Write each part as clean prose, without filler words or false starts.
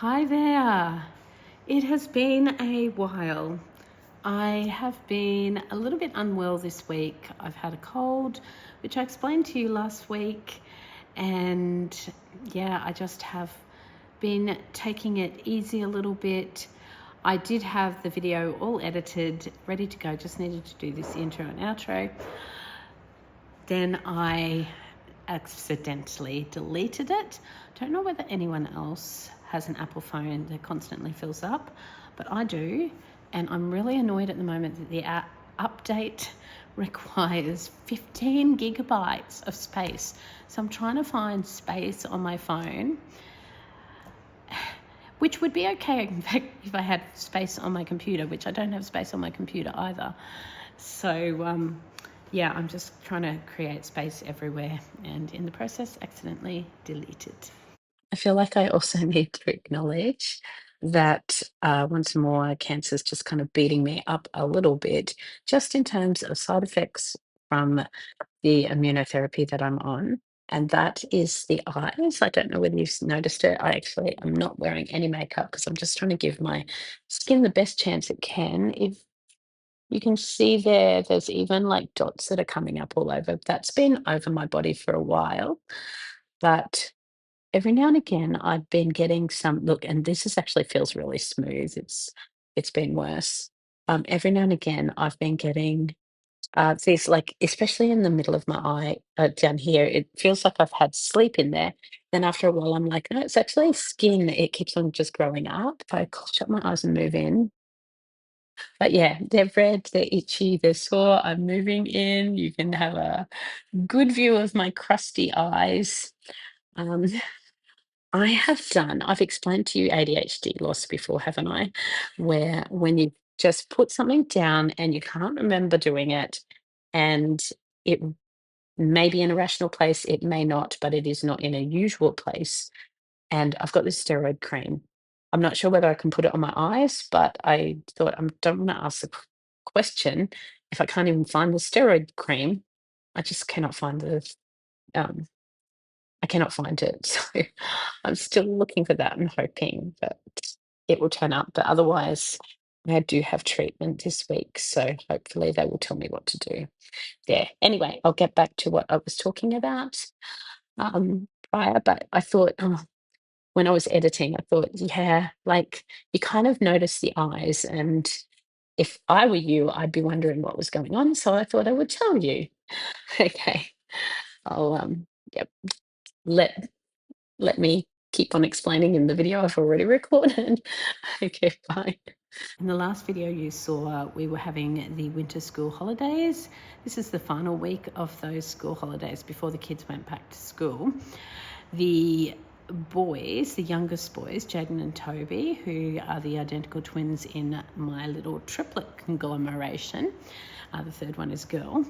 Hi there. It has been a while. I have been a little bit unwell this week. I've had a cold, which I explained to you last week. And yeah, I just have been taking it easy a little bit. I did have the video all edited, ready to go. Just needed to do this intro and outro. Then I accidentally deleted it. Don't know whether anyone else has an Apple phone that constantly fills up, but I do, and I'm really annoyed at the moment that the update requires 15 gigabytes of space. So I'm trying to find space on my phone, which would be okay, in fact, if I had space on my computer, which I don't have space on my computer either. So yeah, I'm just trying to create space everywhere, and in the process accidentally deleted. I feel like I also need to acknowledge that once more, cancer's just kind of beating me up a little bit, just in terms of side effects from the immunotherapy that I'm on. And that is the eyes. I don't know whether you've noticed it. I actually am not wearing any makeup because I'm just trying to give my skin the best chance it can. If you can see there's even like dots that are coming up all over. That's been over my body for a while, but every now and again, I've been getting some look, and this is actually feels really smooth. It's been worse. Every now and again, I've been getting these like, especially in the middle of my eye down here. It feels like I've had sleep in there. Then after a while, I'm like, no, it's actually skin. It keeps on just growing up. If I shut my eyes and move in, but yeah, they're red, they're itchy, they're sore. I'm moving in. You can have a good view of my crusty eyes. Um, I've explained to you ADHD loss before, haven't I? Where when you just put something down and you can't remember doing it, and it may be in a rational place, it may not, but it is not in a usual place. And I've got this steroid cream. I'm not sure whether I can put it on my eyes, but I thought I don't want to ask the question if I can't even find the steroid cream. I just cannot find um, I cannot find it. So I'm still looking for that and hoping that it will turn up. But otherwise, I do have treatment this week. So hopefully they will tell me what to do. Yeah. Anyway, I'll get back to what I was talking about prior. But I thought, when I was editing, I thought, yeah, like you kind of notice the eyes. And if I were you, I'd be wondering what was going on. So I thought I would tell you. Okay. I'll, yep, let let me keep on explaining in the video I've already recorded. Okay, bye. In the last video you saw, we were having the winter school holidays. This is the final week of those school holidays before the kids went back to school. The boys, the youngest boys, Jaden and Toby, who are the identical twins in my little triplet conglomeration, the third one is girl,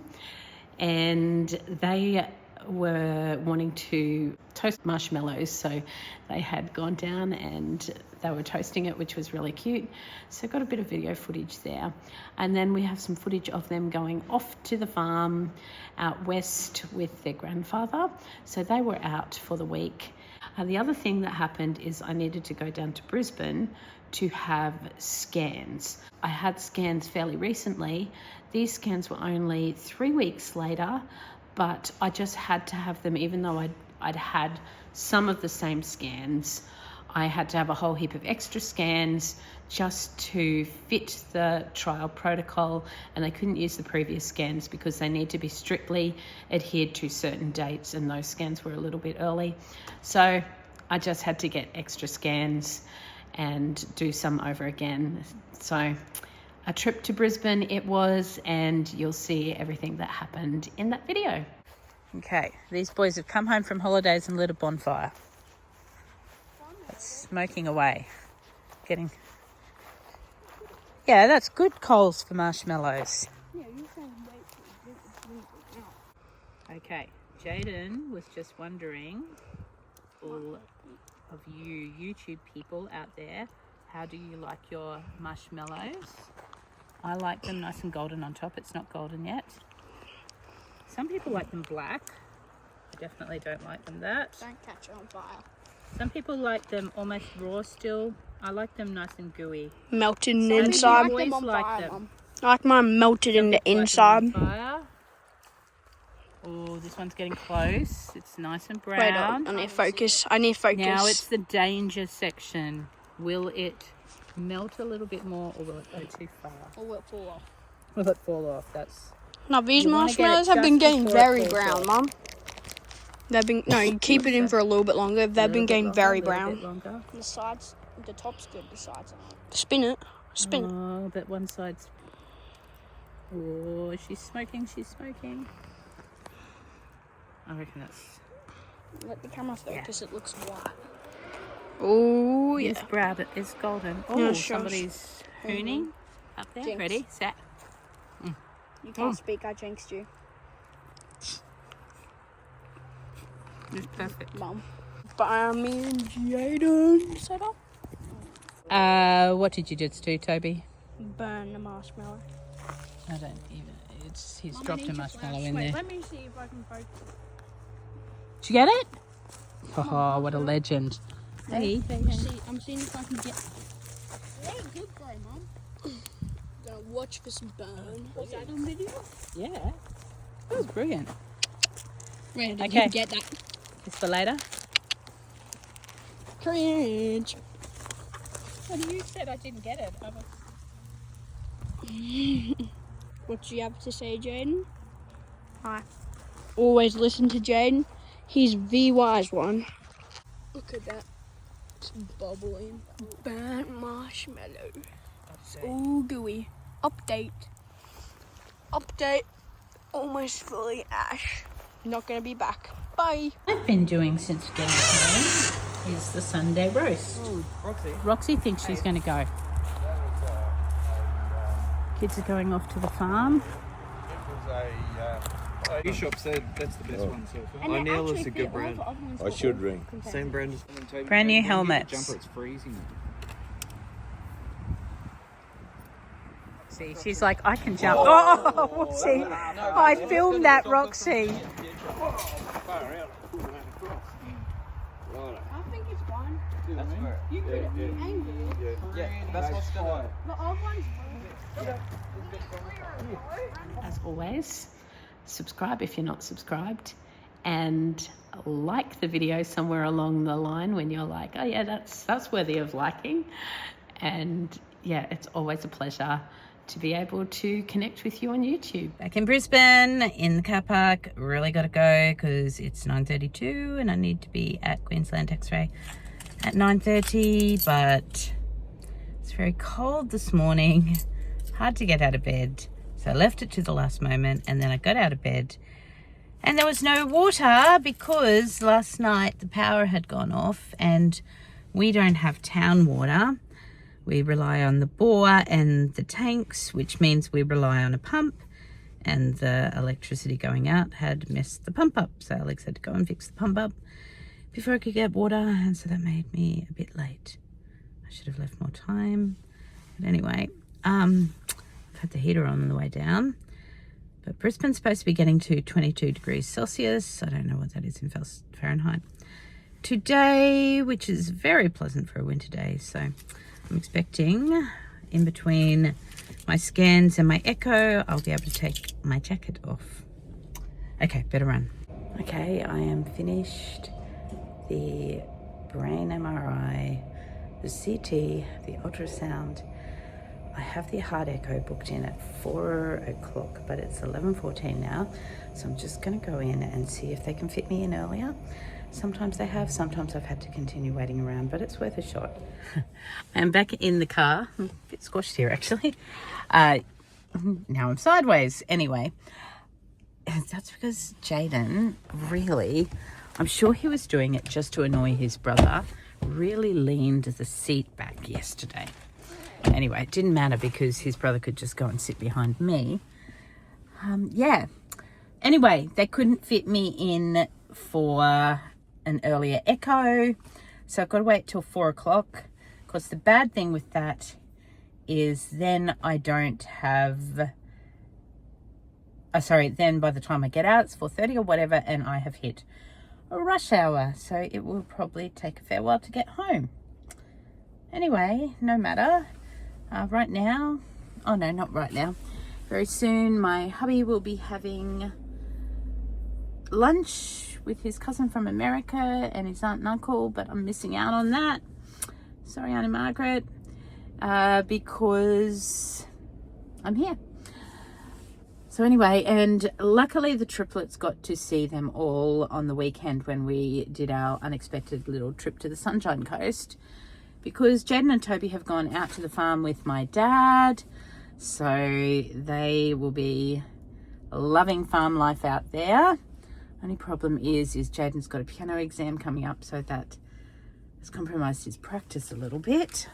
and they were wanting to toast marshmallows, so they had gone down and they were toasting it, which was really cute. So got a bit of video footage there, and then we have some footage of them going off to the farm out west with their grandfather. So they were out for the week. The other thing that happened is I needed to go down to Brisbane to have scans. I had scans fairly recently. These scans were only 3 weeks later, but I just had to have them, even though I'd had some of the same scans. I had to have a whole heap of extra scans just to fit the trial protocol, and they couldn't use the previous scans because they need to be strictly adhered to certain dates, and those scans were a little bit early. So I just had to get extra scans and do some over again. So a trip to Brisbane it was, and you'll see everything that happened in that video. Okay, these boys have come home from holidays and lit a bonfire. It's smoking away. Yeah, that's good coals for marshmallows. Yeah, you're saying wait till it out. Okay, Jaden was just wondering, all of you YouTube people out there, how do you like your marshmallows? I like them nice and golden on top. It's not golden yet. Some people like them black. I definitely don't like them that. Don't catch it on fire. Some people like them almost raw still. I like them nice and gooey. Melted in the Some inside. people Boys on like fire, them. Mum. I like mine melted in the Some people inside. like them on fire. Oh, this one's getting close. It's nice and Wait, brown. I need focus. I need focus. Now it's the danger section. Will it melt a little bit more, or will it go too far? Or will it fall off? Will it fall off? That's... No, these You wanna get it marshmallows have been just getting before it very falls brown, off. Mum. They've been you keep it in for a little bit longer. They've been getting very brown. The sides, the top's good, the sides aren't. Spin it. Spin it. Oh, but one side's... Oh, she's smoking, she's smoking. I reckon that's... Let the camera focus, it looks white. Oh, yeah. It's brown, it's golden. Oh, Yeah, sure. somebody's hooning up there. Jinx. Ready, set. You can't speak, I jinxed you. It's perfect. Mum. By me and Jaden. Set up. What did you just do, Toby? Burn the marshmallow. I don't even... He's Mum, I dropped need a your marshmallow flash. in Wait, there. let me see if I can focus. Did you get it? Oh, what a legend. Hey, I'm seeing if I can get... What a good boy, Mum. Gonna watch for some burn. Was that on video? Yeah. That was brilliant. Where did Okay. you get that? It's for later. Cringe. Well, you said I didn't get it. What do you have to say, Jaden? Hi. Always listen to Jaden. He's the wise one. Look at that. It's bubbling. Burnt marshmallow. It's all gooey. Update. Update. Almost fully ash. Not gonna be back. Bye. I've been doing since getting home is the Sunday roast. Oh, Roxy. Roxy thinks she's going to go. Kids are going off to the farm. Bishop said that's the best one so far. And they O'Neill actually is a good fit all brand. the other ones I were should all ring. contained. Same brand as Toby. Brand new When you get the helmets. Jumper, it's freezing. See, she's like, I can jump. Oh, see, I filmed that, Roxy. I think it's fine. You could angle it. Yeah, that's what's gonna. The old one's As always, subscribe if you're not subscribed, and like the video somewhere along the line when you're like, oh yeah, that's worthy of liking. And yeah, it's always a pleasure to be able to connect with you on YouTube. Back in Brisbane, in the car park. Really got to go because it's 9:32 and I need to be at Queensland X-Ray at 9:30, but it's very cold this morning. Hard to get out of bed. So I left it to the last moment and then I got out of bed and there was no water because last night the power had gone off and we don't have town water. We rely on the bore and the tanks, which means we rely on a pump, and the electricity going out had messed the pump up. So Alex had to go and fix the pump up before I could get water, and so that made me a bit late. I should have left more time. But anyway, I've had the heater on the way down. But Brisbane's supposed to be getting to 22 degrees Celsius. I don't know what that is in Fahrenheit. Today, which is very pleasant for a winter day, so I'm expecting in between my scans and my echo, I'll be able to take my jacket off. Okay, better run. Okay, I am finished the brain MRI, the CT, the ultrasound. I have the heart echo booked in at 4 o'clock, but it's 11:14 now. So I'm just gonna go in and see if they can fit me in earlier. Sometimes they have, sometimes I've had to continue waiting around, but it's worth a shot. I'm back in the car. I'm a bit squashed here, actually. Now I'm sideways. Anyway, that's because Jaden really, I'm sure he was doing it just to annoy his brother, really leaned the seat back yesterday. Anyway, it didn't matter because his brother could just go and sit behind me. Yeah. Anyway, they couldn't fit me in for an earlier echo, so I've got to wait till 4 o'clock. Because the bad thing with that is then I don't have, then by the time I get out it's 4:30 or whatever, and I have hit a rush hour, so it will probably take a fair while to get home. Anyway, no matter. Right now, oh no, not right now. Very soon, my hubby will be having lunch with his cousin from America and his aunt and uncle, but I'm missing out on that. Sorry, Auntie Margaret, because I'm here. So anyway, and luckily the triplets got to see them all on the weekend when we did our unexpected little trip to the Sunshine Coast, because Jaden and Toby have gone out to the farm with my dad, so they will be loving farm life out there. Only problem is Jaden's got a piano exam coming up, so that has compromised his practice a little bit.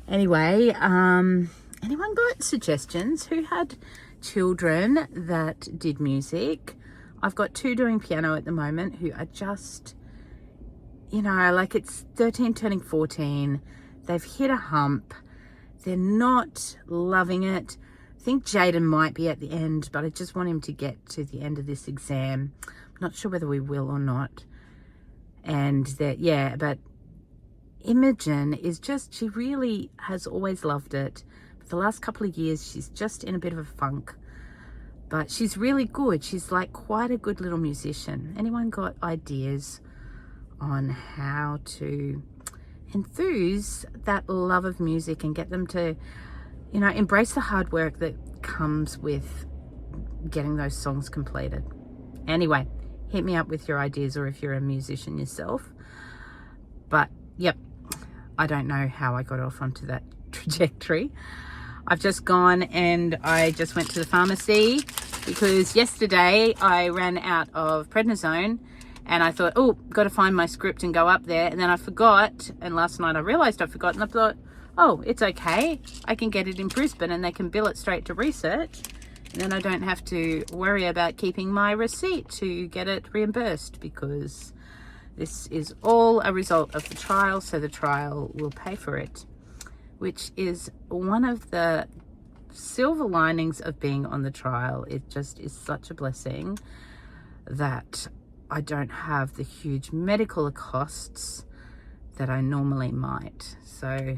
Anyway, anyone got suggestions? Who had children that did music? I've got 2 doing piano at the moment who are just, you know, like it's 13 turning 14. They've hit a hump. They're not loving it. I think Jaden might be at the end, but I just want him to get to the end of this exam. I'm not sure whether we will or not. And that, yeah, but Imogen is just, she really has always loved it. But the last couple of years, she's just in a bit of a funk. But she's really good. She's like quite a good little musician. Anyone got ideas on how to enthuse that love of music and get them to, you know, embrace the hard work that comes with getting those songs completed? Anyway, hit me up with your ideas, or if you're a musician yourself. But yep, I don't know how I got off onto that trajectory. I've just gone and I just went to the pharmacy because yesterday I ran out of prednisone, and I thought, oh, got to find my script and go up there. And then I forgot, and last night I realized I forgot, and I thought, oh, it's okay, I can get it in Brisbane and they can bill it straight to research, and then I don't have to worry about keeping my receipt to get it reimbursed, because this is all a result of the trial, so the trial will pay for it, which is one of the silver linings of being on the trial. It just is such a blessing that I don't have the huge medical costs that I normally might. So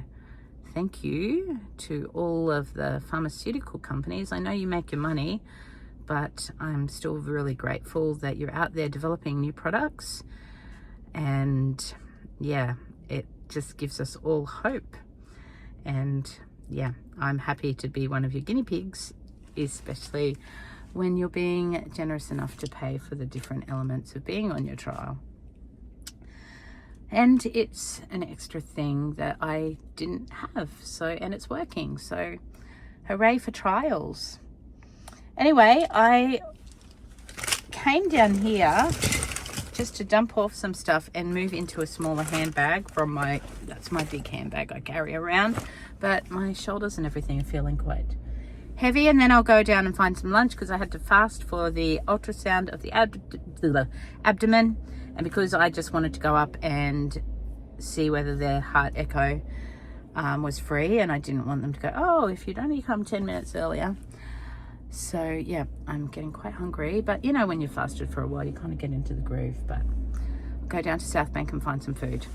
thank you to all of the pharmaceutical companies. I know you make your money, but I'm still really grateful that you're out there developing new products. And yeah, it just gives us all hope. And yeah, I'm happy to be one of your guinea pigs, especially when you're being generous enough to pay for the different elements of being on your trial. And it's an extra thing that I didn't have, so, and it's working, so hooray for trials. Anyway, I came down here just to dump off some stuff and move into a smaller handbag from that's my big handbag I carry around, but my shoulders and everything are feeling quite heavy. And then I'll go down and find some lunch because I had to fast for the ultrasound of the abdomen, and because I just wanted to go up and see whether their heart echo was free, and I didn't want them to go, oh, if you'd only come 10 minutes earlier. So yeah, I'm getting quite hungry, but you know, when you've fasted for a while you kind of get into the groove. But I'll go down to South Bank and find some food.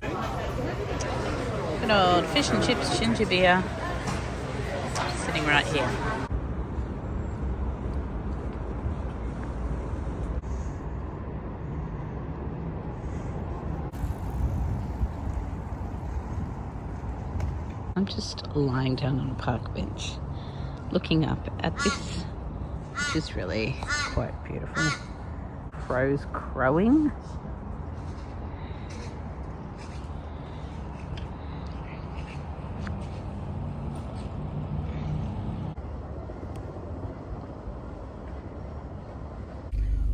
Good old fish and chips ginger beer sitting right here. I'm just lying down on a park bench looking up at this, which is really quite beautiful. Crows crowing.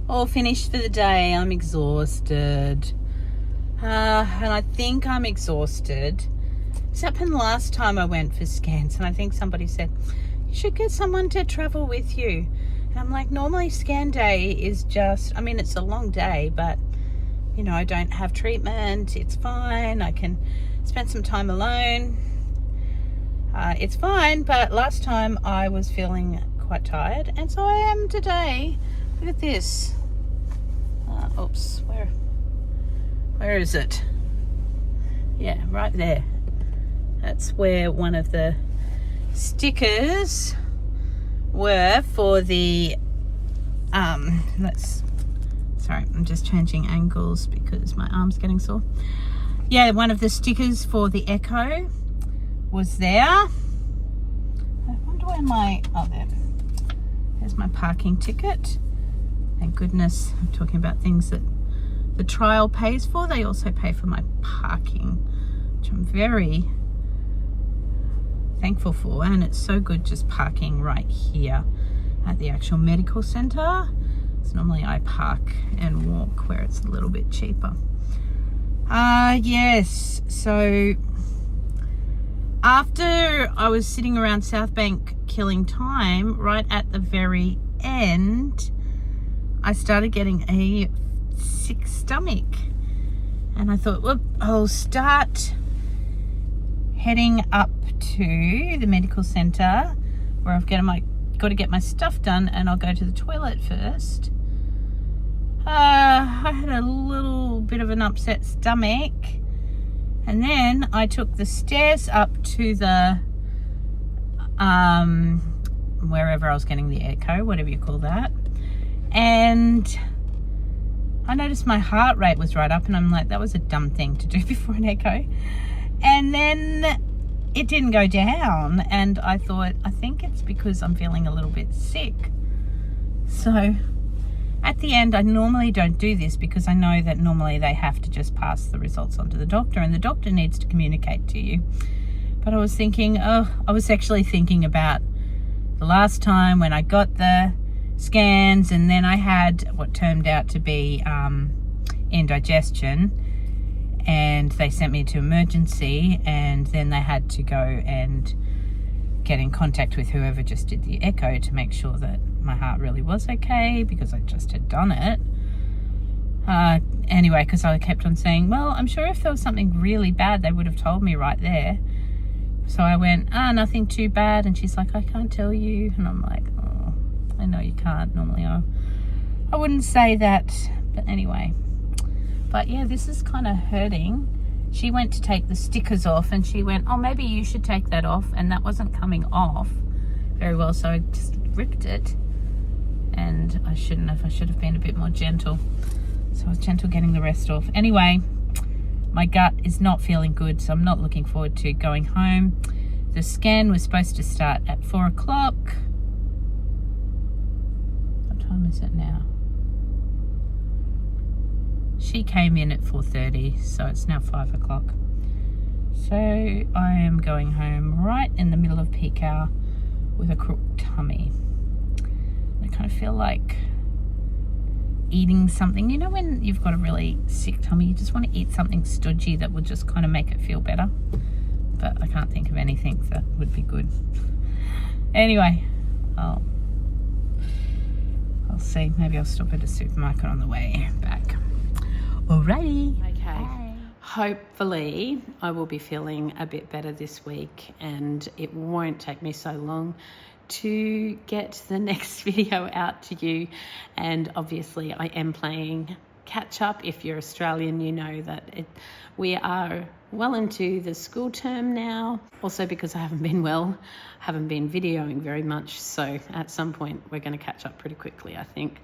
All finished for the day. I'm exhausted. And I think I'm exhausted. This happened last time I went for scans, and I think somebody said, you should get someone to travel with you. And I'm like, normally scan day is just, I mean, it's a long day, but you know, I don't have treatment. It's fine. I can spend some time alone. It's fine, but last time I was feeling quite tired, and so I am today. Look at this. Oops, where is it? Yeah, right there. That's where one of the stickers were for the sorry, I'm just changing angles because my arm's getting sore. Yeah, one of the stickers for the echo was there. I wonder where there's my parking ticket. Thank goodness. I'm talking about things that the trial pays for. They also pay for my parking, which I'm very thankful for. And it's so good just parking right here at the actual medical centre. So normally I park and walk where it's a little bit cheaper. Yes, so after I was sitting around South Bank killing time, right at the very end, I started getting a sick stomach. And I thought, well, I'll start heading up to the medical centre where I've got to get my stuff done, and I'll go to the toilet first. I had a little bit of an upset stomach, and then I took the stairs up to the wherever I was getting the echo, whatever you call that, and I noticed my heart rate was right up, and I'm like, that was a dumb thing to do before an echo. And then it didn't go down, and I thought, I think it's because I'm feeling a little bit sick. So at the end, I normally don't do this because I know that normally they have to just pass the results on to the doctor, and the doctor needs to communicate to you. But I was thinking, I was actually thinking about the last time when I got the scans, and then I had what turned out to be indigestion, and they sent me to emergency, and then they had to go and get in contact with whoever just did the echo to make sure that my heart really was okay, because I just had done it. Anyway, because I kept on saying, well, I'm sure if there was something really bad, they would have told me right there. So I went, nothing too bad. And she's like, I can't tell you. And I'm like, oh, I know you can't. Normally I wouldn't say that. But anyway. But yeah, this is kind of hurting. She went to take the stickers off, and she went, oh, maybe you should take that off. And that wasn't coming off very well. So I just ripped it. And I shouldn't have. I should have been a bit more gentle. So I was gentle getting the rest off. Anyway, my gut is not feeling good, so I'm not looking forward to going home. The scan was supposed to start at 4 o'clock. What time is it now? She came in at 4:30, so it's now 5 o'clock. So I am going home right in the middle of peak hour with a crooked tummy. I kind of feel like eating something. You know when you've got a really sick tummy, you just want to eat something stodgy that will just kind of make it feel better. But I can't think of anything that would be good. Anyway, I'll see. Maybe I'll stop at a supermarket on the way back. Alrighty. Okay. Bye. Hopefully I will be feeling a bit better this week, and it won't take me so long to get the next video out to you. And obviously I am playing catch up. If you're Australian, you know that we are well into the school term now. Also because I haven't been well, haven't been videoing very much, so at some point we're going to catch up pretty quickly, I think.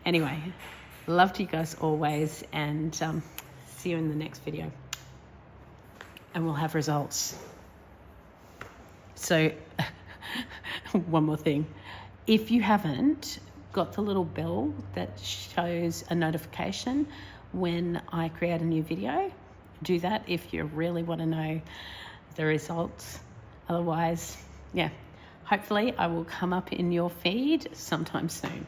Anyway, love to you guys always, and see you in the next video, and we'll have results. So one more thing, if you haven't got the little bell that shows a notification when I create a new video, do that if you really want to know the results. Otherwise, yeah, hopefully I will come up in your feed sometime soon.